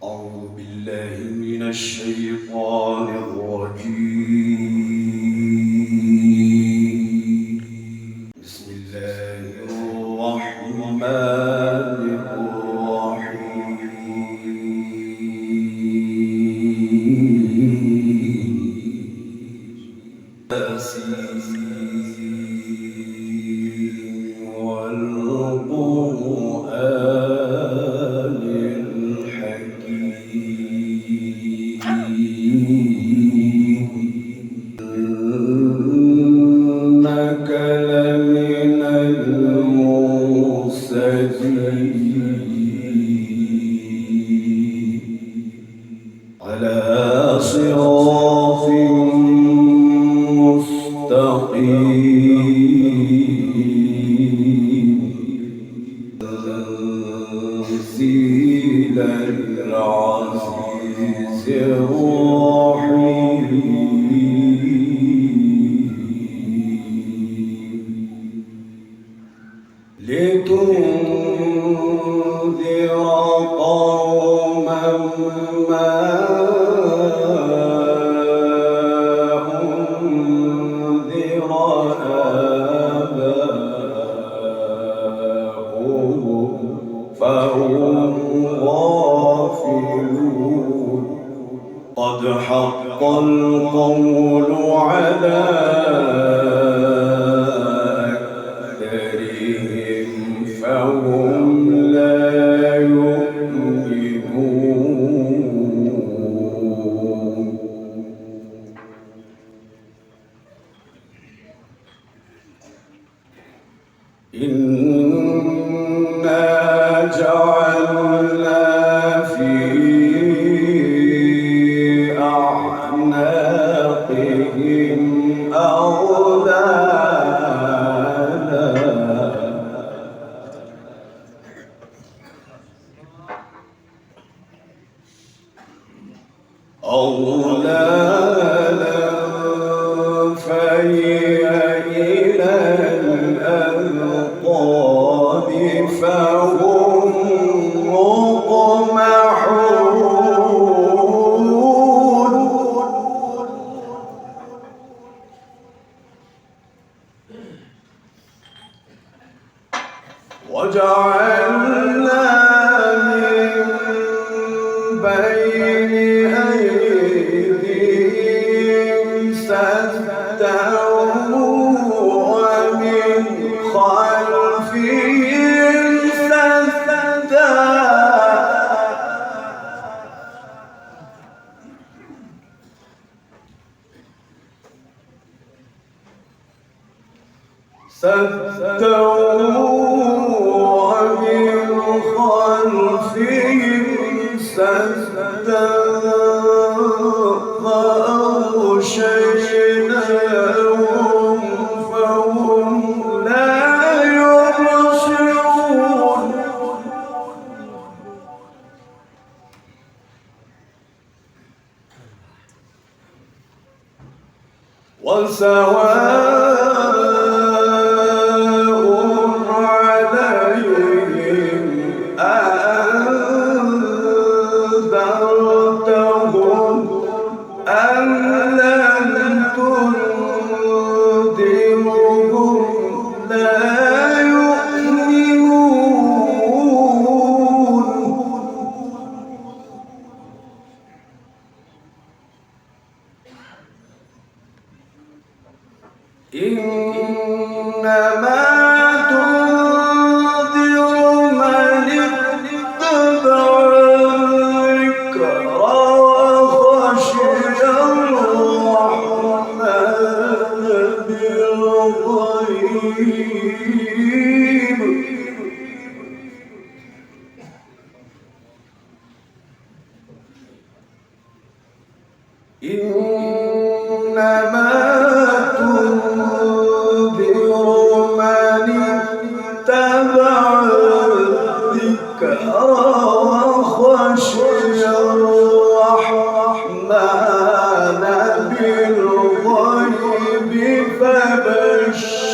أعوذ بالله من الشيطان الرجيم. بسم الله الرحمن الرحيم. والقرآن الحكيم إنك لمن المرسلين على صراط مستقيم تنزيل العزيز الرحيم لتنذر قوما ما أنذر آباؤهم فهم غافلون قد حق القول على أكثرهم فهم لا يؤمنون إنا جعلنا في أعناقهم أغلالا فهي إلى الأذقان فهم مقمحون وجعلنا من بين أيديهم سدا ومن خلفهم سدا ومن خلفهم سدا فأغشيناهم فهم لا يبصرون وسواء عليهم أنذرتهم أم لم تنذرهم لا يؤمنون إنما تنذر من اتبع الذكر وخشي الرحمن بالغيب إنما تنذر من اتبع الذكر وخشي الرحمن بالغيب فبشره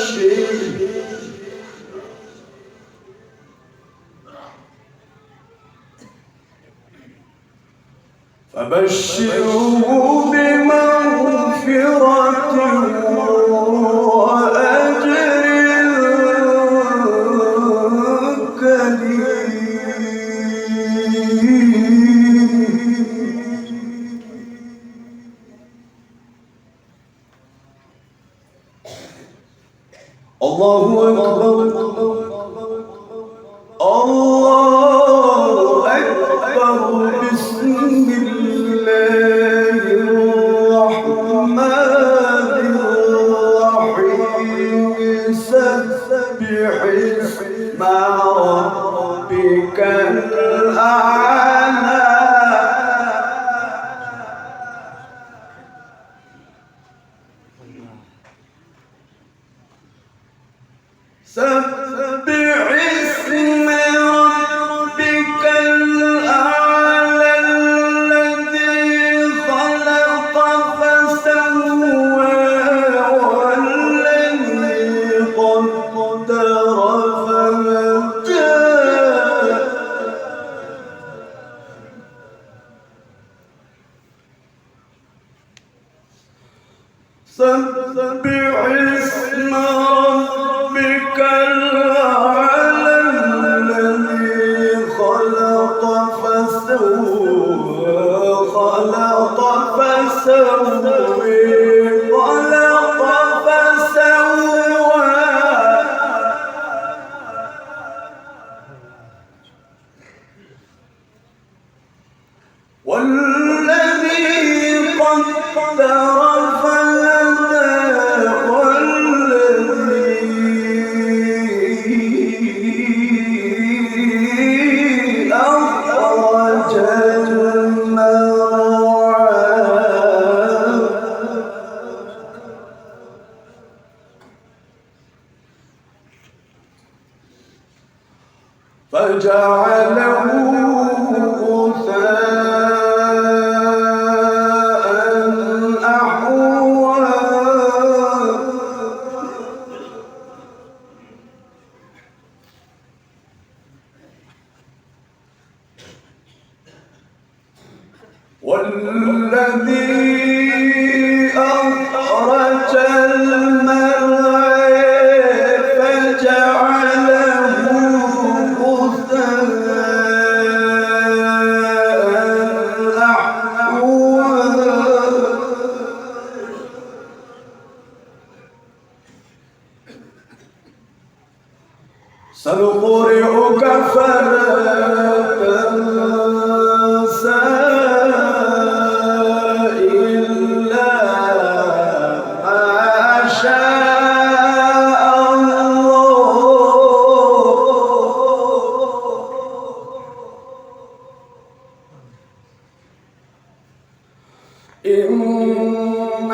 فبشره بمغفرة وأجر كريم. الله أكبر. الله أكبر. بسم الله الرحمن الرحيم. سبح اسم ربك الأعلى. سبح اسم ربك الأعلى الذي خلق فسوى والذي قدر فهدى. سبح اسم ربك الأعلى الذي خلق فسوى خلق فسوى خلق فسوى والذي قدر فهدى والذي أخرج المرعى فجعله غثاء أحوى. والذي أخرج المرعى فجعله غثاء أحوى. سنقرئك فلا تنسى إلا ما شاء الله. إنه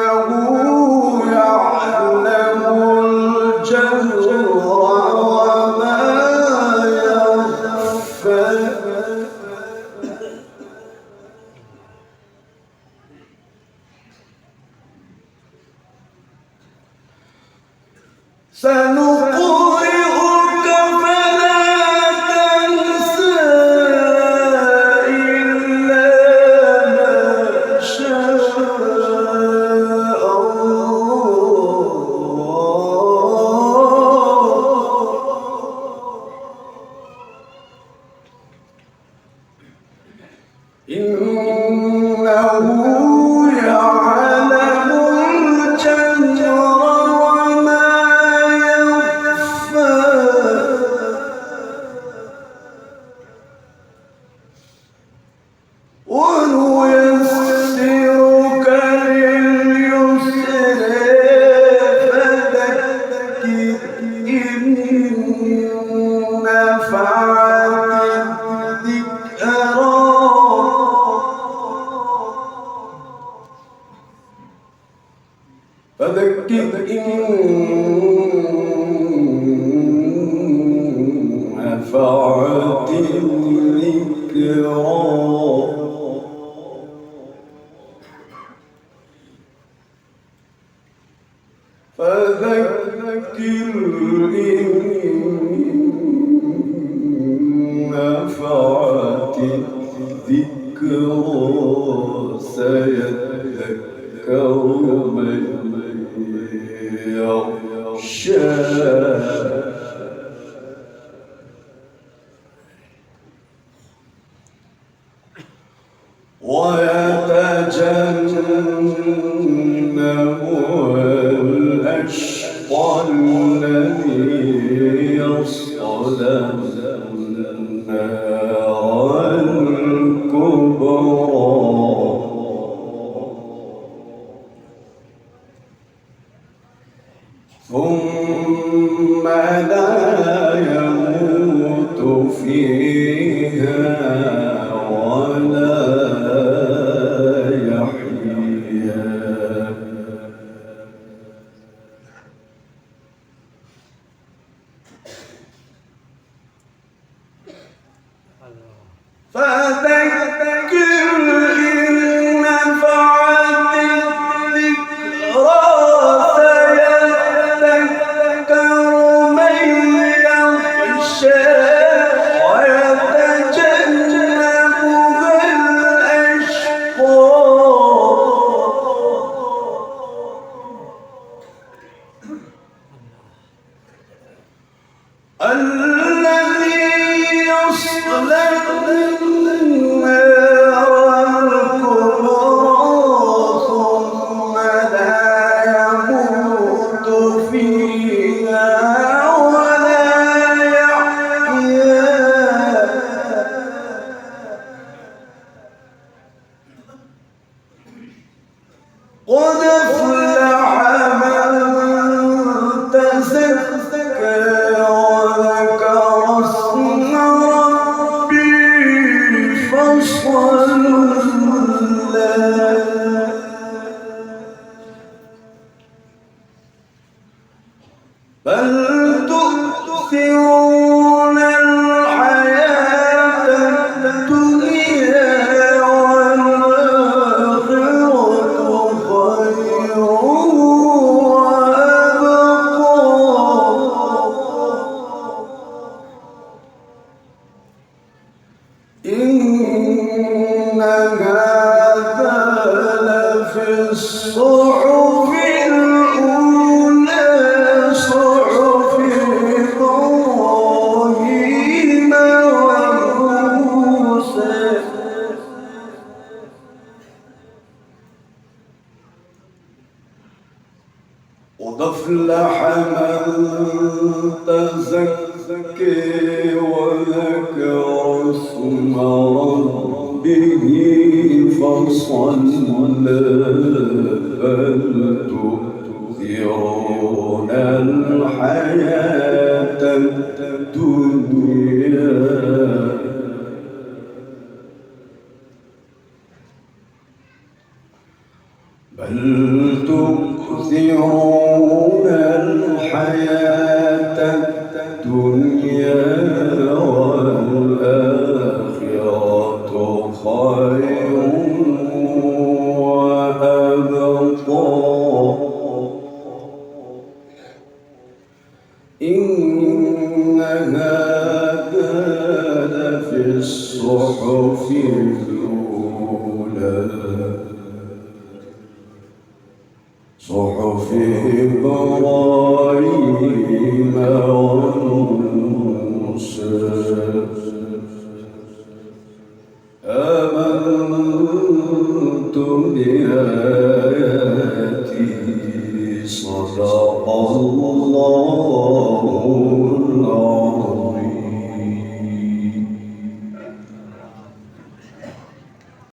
يعلم الجهر وما يخفى. سنقرئك فلا تنسى إلا ما شاء الله. إنه يعلم الجهر وما يخفى. ونيسرك لليسر فذكر إن نفعت الذكرى. فذكر إن نفعت الذكرى. فذكر إن نفعت سيذكر من يخشى ويتجنبها الأشقى الذي يصلى النار الكبرى ثم لا يموت فيها ولا يحيا فذكر إن نفعت الذكرى سيذكر من يخشى ويتجنبها الأشقى الذي يصلى النار الكبرى ثم لا يموت فيها ولا يحيا قد أفلح من تزكى وذكر اسم ربه فصلى بل تؤثرون الحياة الدنيا والآخرة خير وأبقى إن هذا لفي الصحف الأولى صحف إبراهيم وموسى قد أفلح من تزكى وذكر اسم ربه فصلى بل تؤثرون الحياة الدنيا بل تؤثرون الحياة الدنيا والآخرة خير وأبقى إن هذا لفي الصحف الأولى صحف إبراهيم وموسى آمنت بها